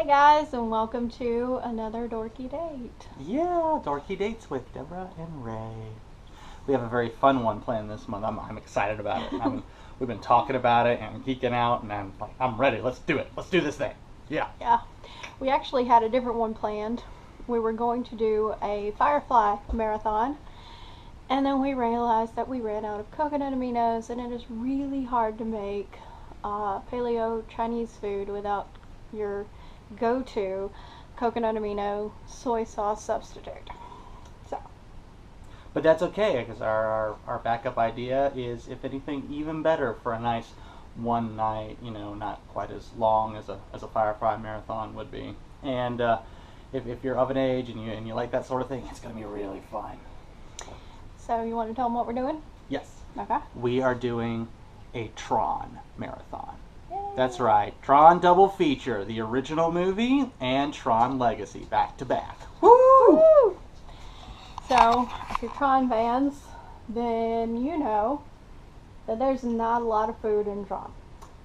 Hey guys, and welcome to another Dorky Date. Yeah, Dorky Dates with Deborah and Ray. We have a very fun one planned this month. I'm excited about it. We've been talking about it and geeking out, and I'm ready. Let's do it. Let's do this thing. Yeah. Yeah. We actually had a different one planned. We were going to do a Firefly marathon, and then we realized that we ran out of coconut aminos, and it is really hard to make paleo Chinese food without your go-to coconut amino soy sauce substitute. But that's okay, because our backup idea is, if anything, even better for a nice one night, not quite as long as a Firefly marathon would be. And if you're of an age and you like that sort of thing, it's going to be really fun. So you want to tell them what we're doing? Yes. Okay. We are doing a Tron marathon. Yay. That's right. Tron double feature, the original movie and Tron Legacy, back to back. Woo! Woo! So, if you're Tron fans, then you know that there's not a lot of food in Tron.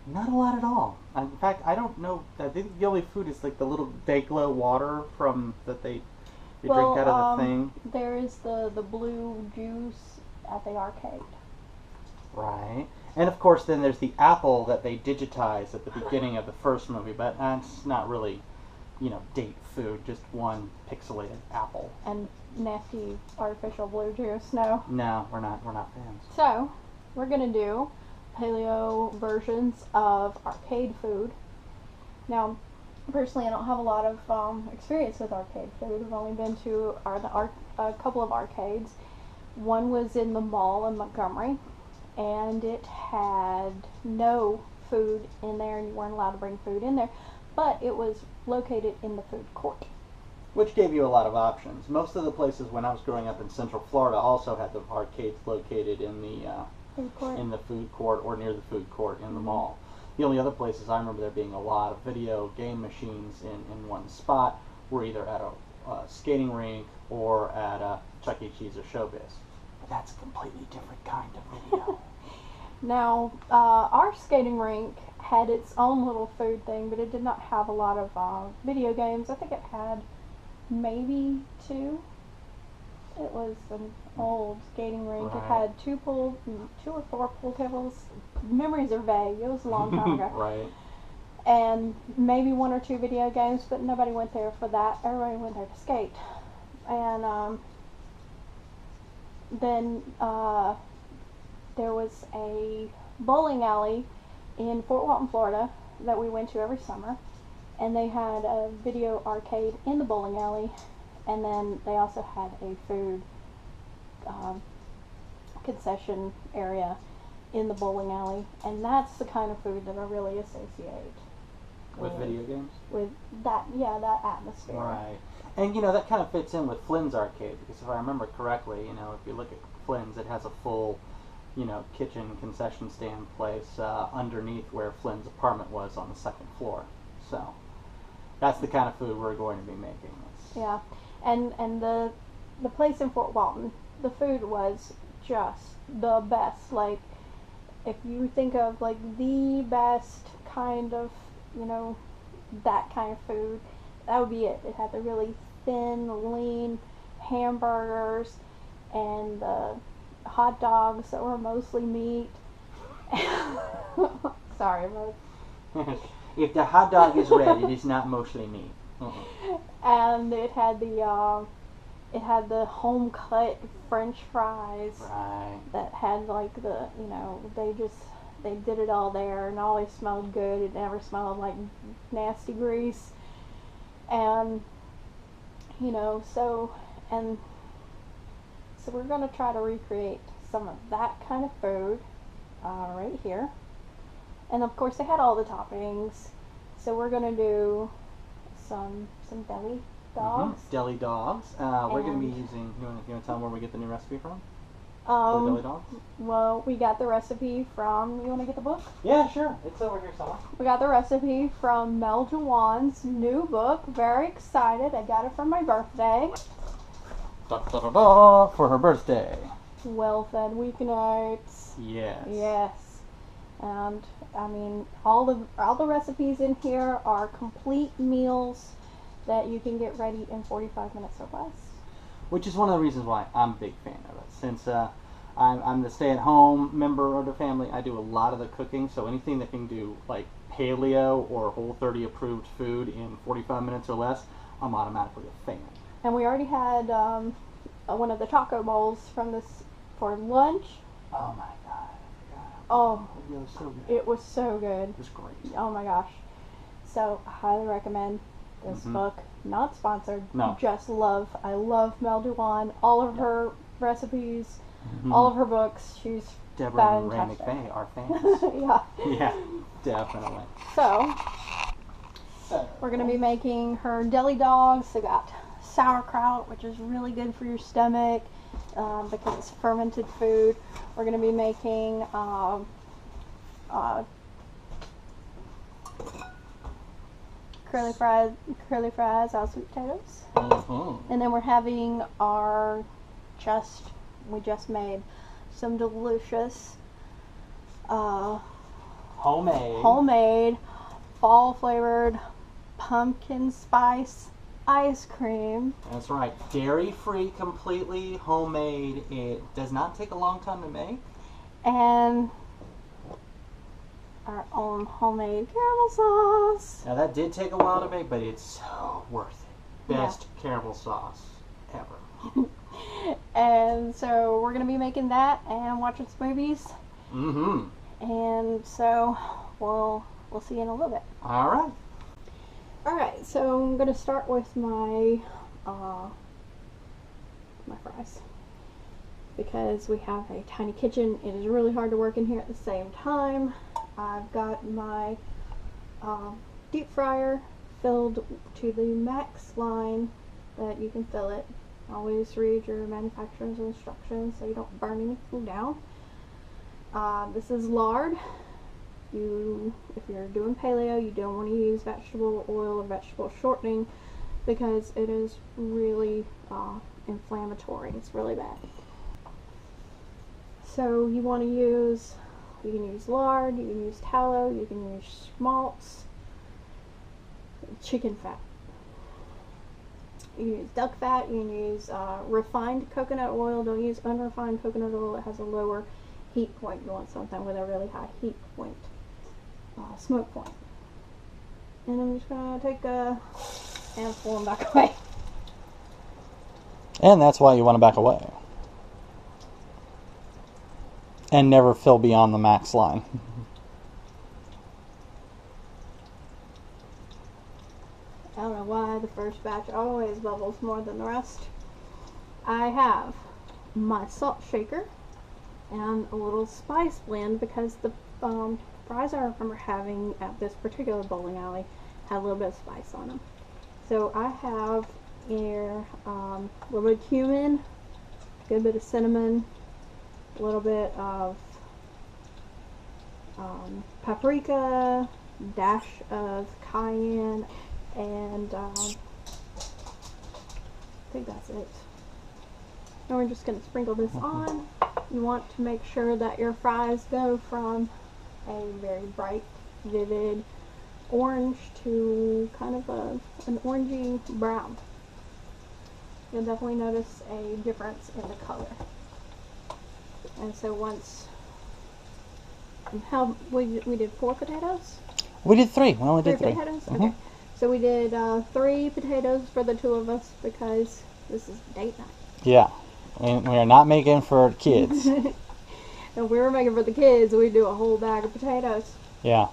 Not a lot at all. In fact, I don't know. I think the only food is like the little Dayglow water that they drink out of the thing. There is the blue juice at the arcade. Right. And of course, then there's the apple that they digitize at the beginning of the first movie, but it's not really, date food, just one pixelated apple. And nasty artificial blue juice, no. No, we're not fans. So, we're going to do paleo versions of arcade food. Now, personally, I don't have a lot of experience with arcade food. I've only been to a couple of arcades. One was in the mall in Montgomery, and it had no food in there, and you weren't allowed to bring food in there, but it was located in the food court. Which gave you a lot of options. Most of the places when I was growing up in Central Florida also had the arcades located in the food court or near the food court in the mall. The only other places I remember there being a lot of video game machines in one spot were either at a skating rink or at a Chuck E. Cheese or Showbiz. But that's a completely different kind of video. Now, our skating rink had its own little food thing, but it did not have a lot of video games. I think it had maybe two. It was an old skating rink. Right. It had two or four pool tables. Memories are vague. It was a long time ago. Right. And maybe one or two video games, but nobody went there for that. Everybody went there to skate. And then there was a bowling alley in Fort Walton, Florida, that we went to every summer. And they had a video arcade in the bowling alley, and then they also had a food concession area in the bowling alley, and that's the kind of food that I really associate with video games? With that atmosphere. Right. And that kind of fits in with Flynn's arcade, because if I remember correctly, if you look at Flynn's, it has a full kitchen concession stand place underneath where Flynn's apartment was on the second floor. So that's the kind of food we're going to be making. Yeah, and the place in Fort Walton, the food was just the best. Like, if you think of like the best kind of, that kind of food, that would be it. It had the really thin, lean hamburgers and the hot dogs that were mostly meat. Sorry about it. If the hot dog is red, it is not mostly meat. And it had the home cut French fries. Right. That had like they did it all there, and always smelled good. It never smelled like nasty grease. And so we're gonna try to recreate some of that kind of food right here. And of course they had all the toppings. So we're gonna do some deli dogs. Mm-hmm. Deli dogs. We're gonna be using. You want to tell them where we get the new recipe from? For the deli dogs. Well, we got the recipe from. You want to get the book? Yeah, sure. It's over here somewhere. We got the recipe from Mel Jawan's new book. Very excited. I got it for my birthday. Da, da, da, da, for her birthday. Well-fed weeknights. Yes. Yes. And I mean, all the recipes in here are complete meals that you can get ready in 45 minutes or less. Which is one of the reasons why I'm a big fan of it. Since I'm the stay-at-home member of the family, I do a lot of the cooking. So anything that can do like paleo or Whole30 approved food in 45 minutes or less, I'm automatically a fan. And we already had one of the taco bowls from this for lunch. Oh my god. Oh, it was so good. It was so good. It was great. Oh my gosh. So, I highly recommend this book. Not sponsored. No. Just love. I love Mel Duan. All of her recipes, all of her books. She's Deborah and Ray McVeigh are fans. Yeah. Yeah, definitely. So, we're going to be making her deli dogs. They got sauerkraut, which is really good for your stomach. Because it's fermented food. We're going to be making curly fries, all sweet potatoes. And then we're having we just made some delicious homemade fall flavored pumpkin spice ice cream. That's right. Dairy-free, completely homemade. It does not take a long time to make. And our own homemade caramel sauce. Now that did take a while to make, but it's so worth it. Best caramel sauce ever. And so we're going to be making that and watching some movies. And so we'll see you in a little bit. All right. Alright, so I'm going to start with my fries. Because we have a tiny kitchen, it is really hard to work in here at the same time. I've got my deep fryer filled to the max line that you can fill it. Always read your manufacturer's instructions so you don't burn anything down. This is lard. If you're doing paleo, you don't want to use vegetable oil or vegetable shortening because it is really inflammatory. It's really bad. So you can use lard, you can use tallow, you can use schmaltz, chicken fat. You can use duck fat, you can use refined coconut oil. Don't use unrefined coconut oil. It has a lower heat point. You want something with a really high heat point. Smoke point. And I'm just going to take a handful and back away. And that's why you want to back away. And never fill beyond the max line. I don't know why the first batch always bubbles more than the rest. I have my salt shaker and a little spice blend because the fries I remember having at this particular bowling alley had a little bit of spice on them. So I have here a little bit of cumin, a good bit of cinnamon, a little bit of paprika, dash of cayenne, and I think that's it. And we're just going to sprinkle this on. You want to make sure that your fries go from a very bright, vivid orange to kind of an orangey brown. You'll definitely notice a difference in the color. And so once, we did 4 potatoes? We did 3. We only did 3. Potatoes? Okay. So we did 3 potatoes for the 2 of us because this is date night. Yeah. And we are not making for kids. If we were making for the kids, we'd do a whole bag of potatoes. Yeah.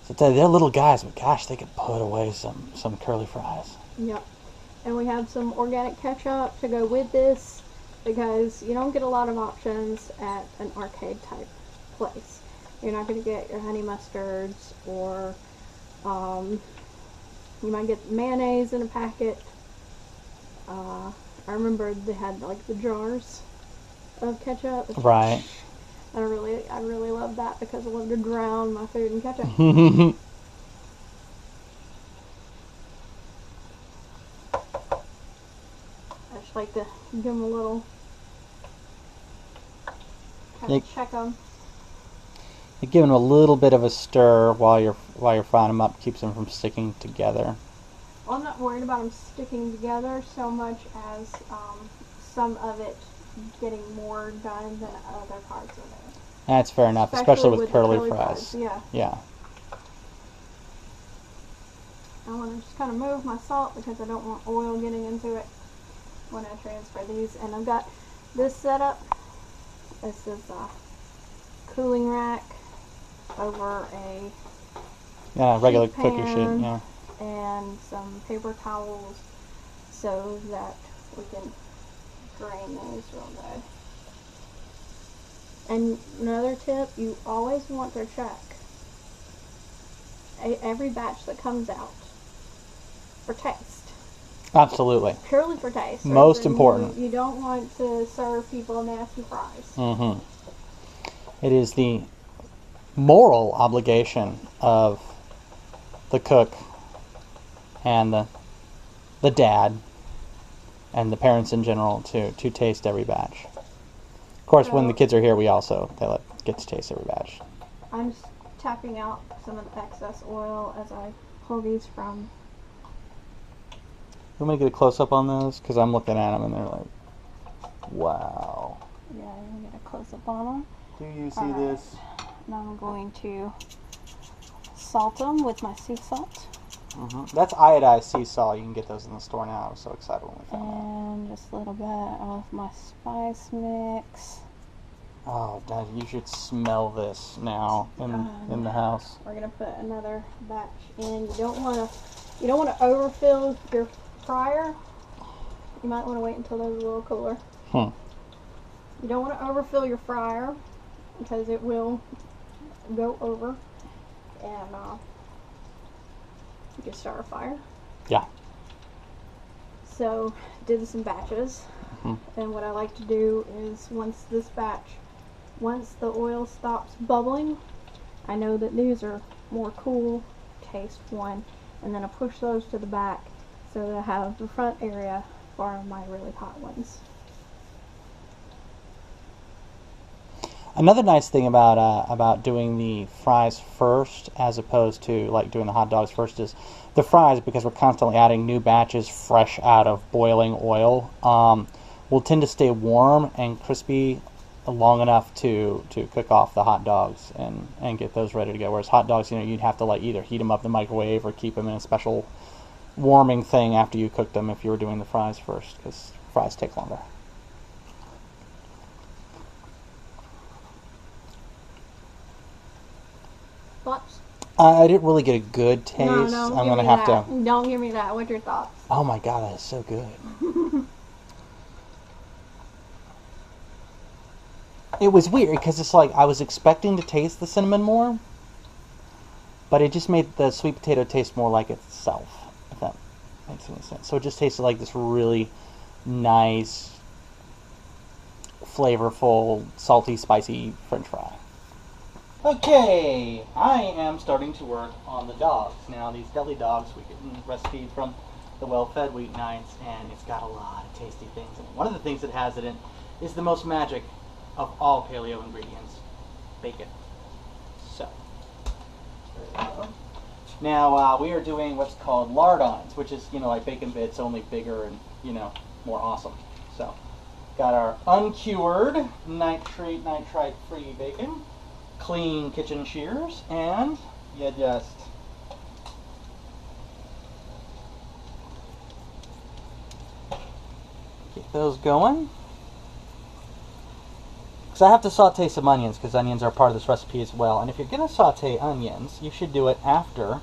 So they're little guys, but gosh, they could put away some curly fries. Yep. And we have some organic ketchup to go with this because you don't get a lot of options at an arcade type place. You're not going to get your honey mustards, or you might get mayonnaise in a packet. I remember they had like the jars of ketchup. Right. I really love that because I love to drown my food in ketchup. I just like to give them a little kind of check them. Giving them a little bit of a stir while you're frying them up keeps them from sticking together. Well, I'm not worried about them sticking together so much as some of it getting more done than other parts of it. That's fair enough, especially with curly fries. fries. Yeah. Yeah. I want to just kind of move my salt because I don't want oil getting into it when I transfer these. And I've got this set up. This is a cooling rack over a regular sheet cookie sheet. Yeah. And some paper towels so that we can drain those real good. And another tip, you always want to check every batch that comes out for taste. Absolutely. Purely for taste. Most important. You don't want to serve people nasty fries. Mm-hmm. It is the moral obligation of the cook and the dad and the parents in general to taste every batch. Of course, when the kids are here, they get to taste every batch. I'm just tapping out some of the excess oil as I pull these from. You want me to get a close-up on those? Because I'm looking at them and they're like, wow. Yeah, I'm going to get a close-up on them. Do you see this? Now I'm going to salt them with my sea salt. Mm-hmm. That's iodized sea salt. You can get those in the store now. I was so excited when we found that. And just a little bit of my spice mix. Oh, Dad, you should smell this now in the house. We're gonna put another batch in. You don't want to overfill your fryer. You might want to wait until they're a little cooler. You don't want to overfill your fryer because it will go over and you can start a fire. Yeah. So did this in batches. And what I like to do is once the oil stops bubbling, I know that these are more cool taste one, and then I push those to the back so that I have the front area for my really hot ones. Another nice thing about doing the fries first as opposed to like doing the hot dogs first is the fries, because we're constantly adding new batches fresh out of boiling oil, will tend to stay warm and crispy long enough to cook off the hot dogs and get those ready to go. Whereas hot dogs, you'd have to like either heat them up in the microwave or keep them in a special warming thing after you cook them if you were doing the fries first, because fries take longer. Thoughts? I didn't really get a good taste. No, I'm gonna have to. Don't give me that. What's your thoughts? Oh my god, that is so good. It was weird because it's like I was expecting to taste the cinnamon more, but it just made the sweet potato taste more like itself, if that makes any sense. So it just tasted like this really nice, flavorful, salty, spicy French fry. Okay, I am starting to work on the dogs. Now, these deli dogs, we get recipe from the Well-Fed Weeknights, and it's got a lot of tasty things in it. One of the things it has it in is the most magic of all paleo ingredients, bacon. So, there we go. Now, we are doing what's called lardons, which is, like bacon bits, only bigger and, more awesome. So, got our uncured, nitrite-free bacon, clean kitchen shears, and you just get those going. Because I have to saute some onions, because onions are part of this recipe as well. And if you're going to saute onions, you should do it after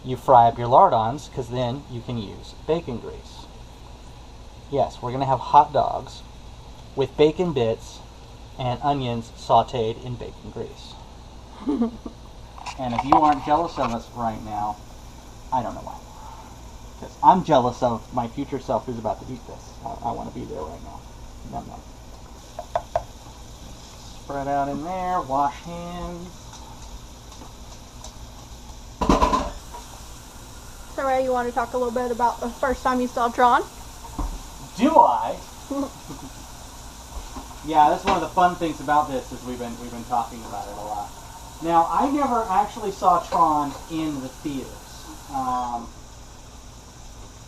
you fry up your lardons, because then you can use bacon grease. Yes, we're going to have hot dogs with bacon bits and onions sauteed in bacon grease. And if you aren't jealous of us right now, I don't know why. Because I'm jealous of my future self who's about to eat this. I want to be there right now. Nom nom. Spread out in there, wash hands. So Ray, you want to talk a little bit about the first time you saw Tron? Do I? Yeah, that's one of the fun things about this is we've been talking about it a lot. Now, I never actually saw Tron in the theaters.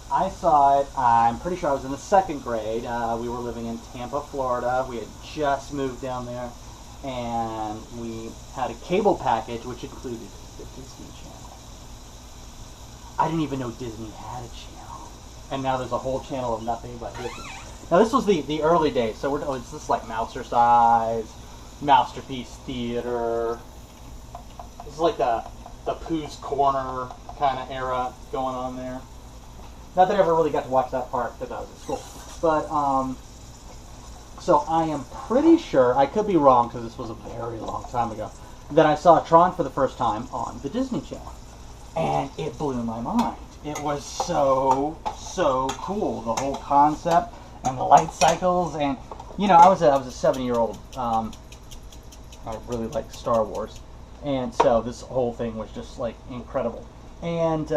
I saw it, I'm pretty sure I was in the 2nd grade. We were living in Tampa, Florida. We had just moved down there, and we had a cable package which included the Disney Channel. I didn't even know Disney had a channel. And now there's a whole channel of nothing but Disney. Now this was the early days, so it's just like Mousercise, Masterpiece Theater. This is like the Pooh's Corner kind of era going on there. Not that I ever really got to watch that part because I was at school. But, so I am pretty sure, I could be wrong because this was a very long time ago, that I saw Tron for the first time on the Disney Channel. And it blew my mind. It was so cool. The whole concept and the light cycles. And, you know, I was a 7-year-old. I really liked Star Wars. And so this whole thing was just, like, incredible. And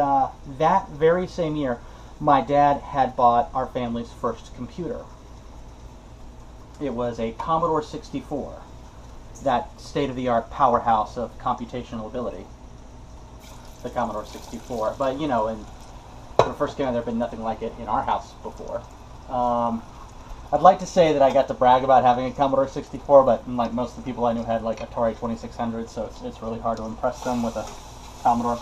that very same year, my dad had bought our family's first computer. It was a Commodore 64, that state-of-the-art powerhouse of computational ability. The Commodore 64. But, you know, when it first came out, there had been nothing like it in our house before. I'd like to say that I got to brag about having a Commodore 64, but like most of the people I knew had like Atari 2600, so it's really hard to impress them with a Commodore.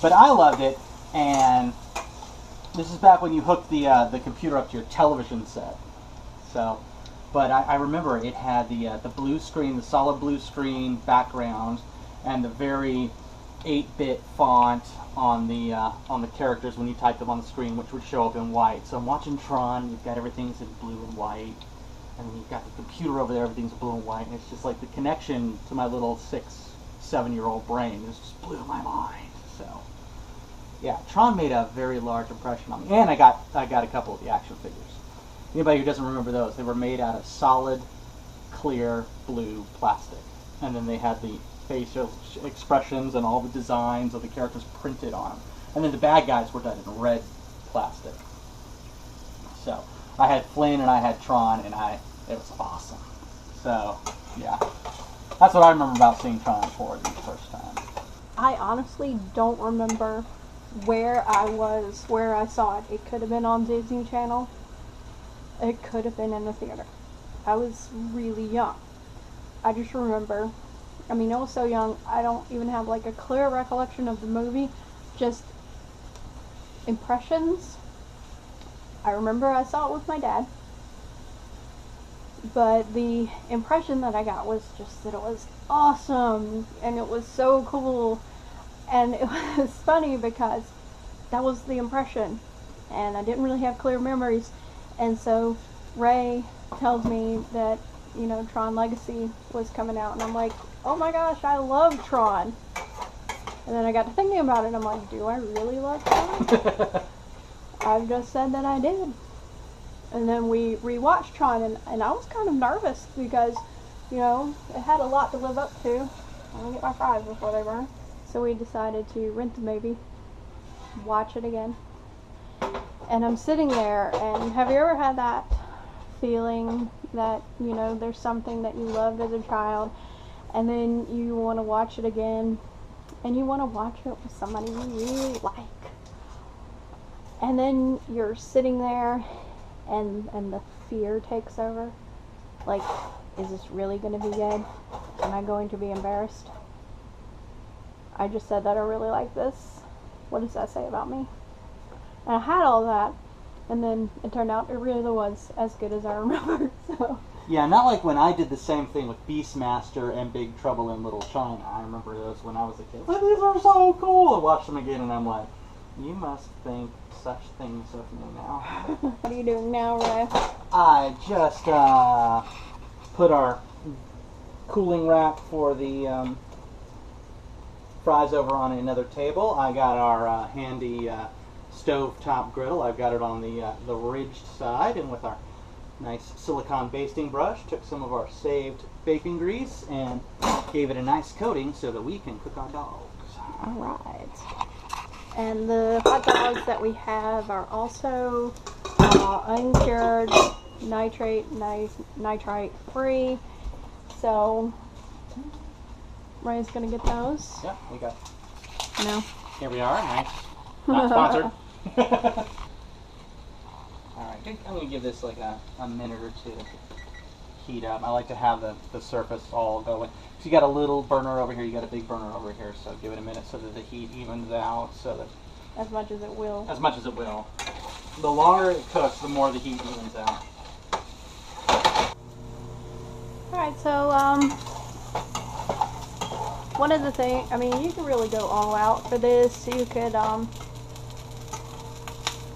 But I loved it, and this is back when you hooked the computer up to your television set. So, but I remember it had the blue screen, the solid blue screen background, and the very 8-bit font on the characters when you typed them on the screen, which would show up in white. So I'm watching Tron, you've got everything's in blue and white, and then you've got the computer over there, everything's blue and white, and it's just like the connection to my little 6-7-year-old brain just blew my mind. So yeah, Tron made a very large impression on me, and I got a couple of the action figures. Anybody who doesn't remember those, they were made out of solid, clear blue plastic, and then they had the facial expressions and all the designs of the characters printed on them. And then the bad guys were done in red plastic. So I had Flynn and I had Tron, and it was awesome. So yeah, that's what I remember about seeing Tron for the first time. I honestly don't remember where I was, where I saw it. It could have been on Disney Channel. It could have been in the theater. I was really young. I just remember, I mean, I was so young, I don't even have like a clear recollection of the movie, just impressions. I remember I saw it with my dad, but the impression that I got was just that it was awesome, and it was so cool, and it was funny because that was the impression, and I didn't really have clear memories, and so Ray tells me that, you know, Tron Legacy was coming out, and I'm like, oh my gosh, I love Tron. And then I got to thinking about it, and I'm like, do I really love Tron? I've just said that I did. And then we rewatched Tron, and I was kind of nervous because, you know, it had a lot to live up to. I'm gonna get my fries before they burn. So we decided to rent the movie, watch it again. And I'm sitting there, and have you ever had that feeling that, you know, there's something that you loved as a child, and then you want to watch it again, and you want to watch it with somebody you really like, and then you're sitting there, and the fear takes over, like, is this really going to be good? Am I going to be embarrassed? I just said that I really like this. What does that say about me? And I had all that, and then it turned out it really was as good as I remember. So yeah, not like when I did the same thing with Beastmaster and Big Trouble in Little China. I remember those when I was a kid. Like, these are so cool! I watched them again, and I'm like, you must think such things of me now. What are you doing now, Ray? I just put our cooling rack for the fries over on another table. I got our handy stove-top griddle. I've got it on the ridged side, and with our nice silicone basting brush, took some of our saved bacon grease and gave it a nice coating so that we can cook our dogs. Alright. And the hot dogs that we have are also uncured, nitrite free. So Ray's gonna get those. Yeah, we got. No. Here we are. Nice. Not sponsored. Alright, I'm going to give this like a minute or two to heat up. I like to have the surface all going. So you got a little burner over here, you got a big burner over here, so give it a minute so that the heat evens out. So that as much as it will. As much as it will. The longer it cooks, the more the heat evens out. Alright, so one of the things, I mean, you can really go all out for this. You could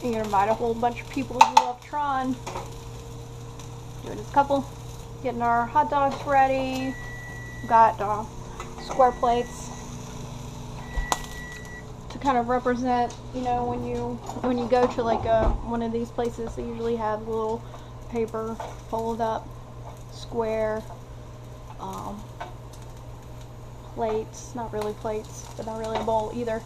you can invite a whole bunch of people who love Tron. Do it as a couple. Getting our hot dogs ready. Got square plates to kind of represent, you know, when you go to like one of these places, they usually have little paper folded up square plates. Not really plates, but not really a bowl either.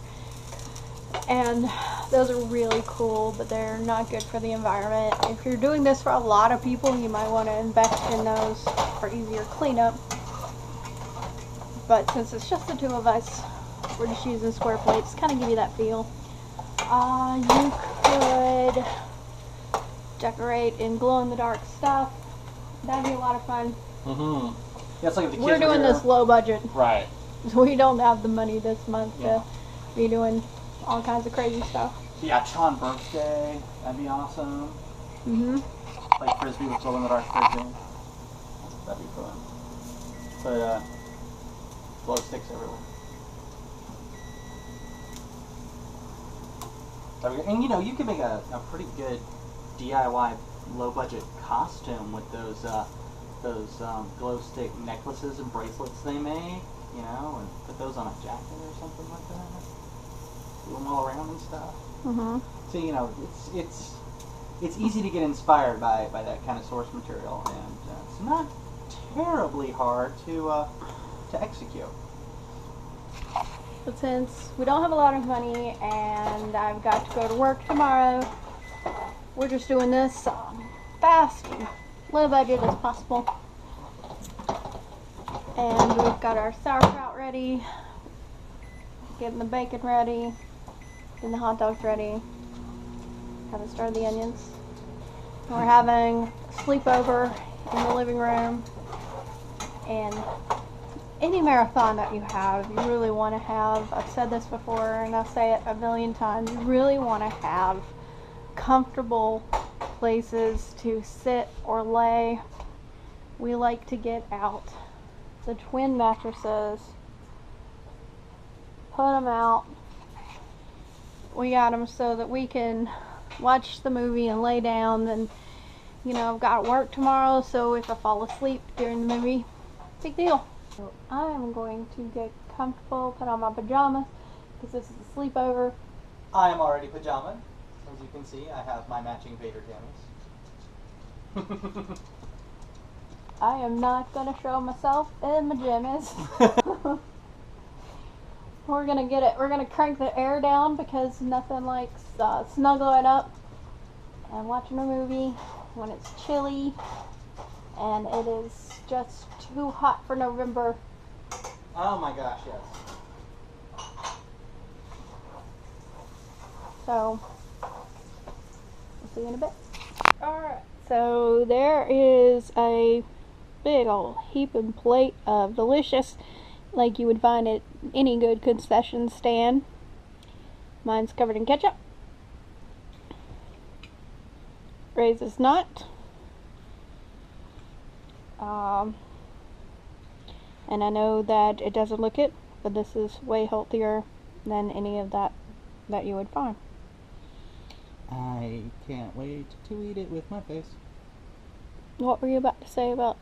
And those are really cool, but they're not good for the environment. If you're doing this for a lot of people, you might want to invest in those for easier cleanup. But since it's just the two of us, we're just using square plates, kind of give you that feel. You could decorate in glow-in-the-dark stuff. That'd be a lot of fun. Yeah, it's like if the kids we're doing this low budget. Right. We don't have the money this month to be doing all kinds of crazy stuff. Yeah, Tron birthday, that'd be awesome. Like frisbee with glow-in-the-dark frisbee. That'd be fun. But glow sticks everywhere. And you know, you can make a pretty good DIY low-budget costume with those glow stick necklaces and bracelets they make. You know, and put those on a jacket or something like that. Do them all around and stuff. So you know, it's easy to get inspired by that kind of source material, and it's not terribly hard to execute. But since we don't have a lot of money and I've got to go to work tomorrow, we're just doing this fast, low budget as possible. And we've got our sauerkraut ready, getting the bacon ready, getting the hot dogs ready, haven't started the onions. And we're having a sleepover in the living room, and any marathon that you have, you really want to have, I've said this before and I'll say it a million times, you really want to have comfortable places to sit or lay. We like to get out the twin mattresses, put them out. We got them so that we can watch the movie and lay down. And you know, I've got work tomorrow, so if I fall asleep during the movie, big deal. So I am going to get comfortable, put on my pajamas, because this is a sleepover. I am already pajamaed. As you can see, I have my matching Vader jammies. I am not going to show myself in my jammies. We're going to get it. We're going to crank the air down, because nothing like snuggling up and watching a movie when it's chilly and it is just too hot for November. Oh my gosh, yes. So, we'll see you in a bit. Alright, so there is a big old heaping plate of delicious, like you would find at any good concession stand. Mine's covered in ketchup. Ray's is not. And I know that it doesn't look it, but this is way healthier than any of that you would find. I can't wait to eat it with my face. What were you about to say about?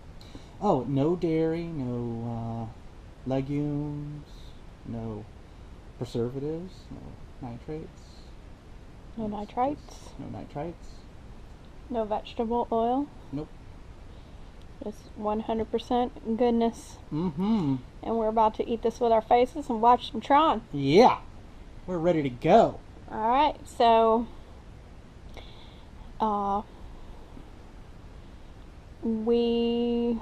Oh, no dairy, no legumes, no preservatives, no nitrates. No nitrites? No nitrites. No vegetable oil? Nope. Just 100% goodness. Mm-hmm. And we're about to eat this with our faces and watch some Tron. Yeah. We're ready to go. Alright, so we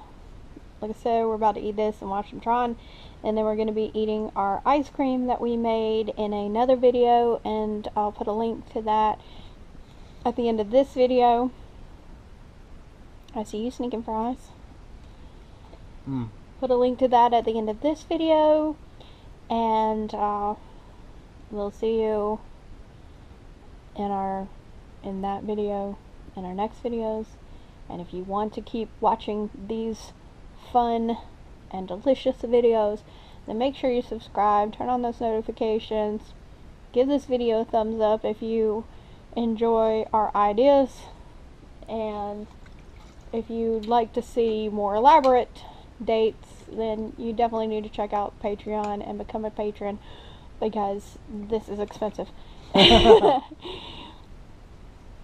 like I said, we're about to eat this and watch some Tron, and then we're going to be eating our ice cream that we made in another video, and I'll put a link to that at the end of this video. I see you sneaking fries. Put a link to that at the end of this video, and we'll see you in that video, in our next videos. And if you want to keep watching these fun and delicious videos, then make sure you subscribe, turn on those notifications, give this video a thumbs up if you enjoy our ideas, and if you'd like to see more elaborate dates, then you definitely need to check out Patreon and become a patron, because this is expensive.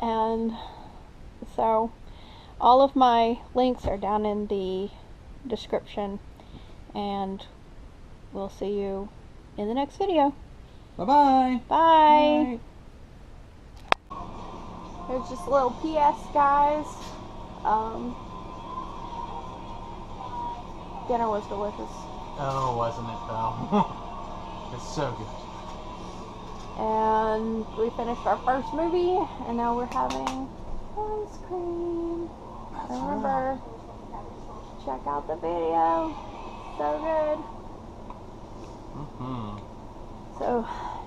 And so all of my links are down in the description, and we'll see you in the next video. Bye-bye. Bye. Here's just a little PS, guys. Dinner was delicious. Oh, wasn't it though? It's so good. And we finished our first movie, and now we're having ice cream. Remember, check out the video. So good. So,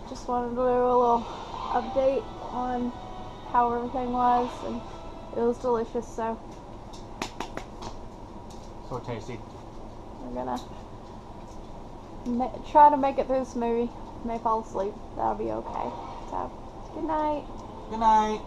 just wanted to do a little update on how everything was, and it was delicious. So tasty. we're gonna try to make it through this movie. May fall asleep. That'll be okay. So, good night. Good night.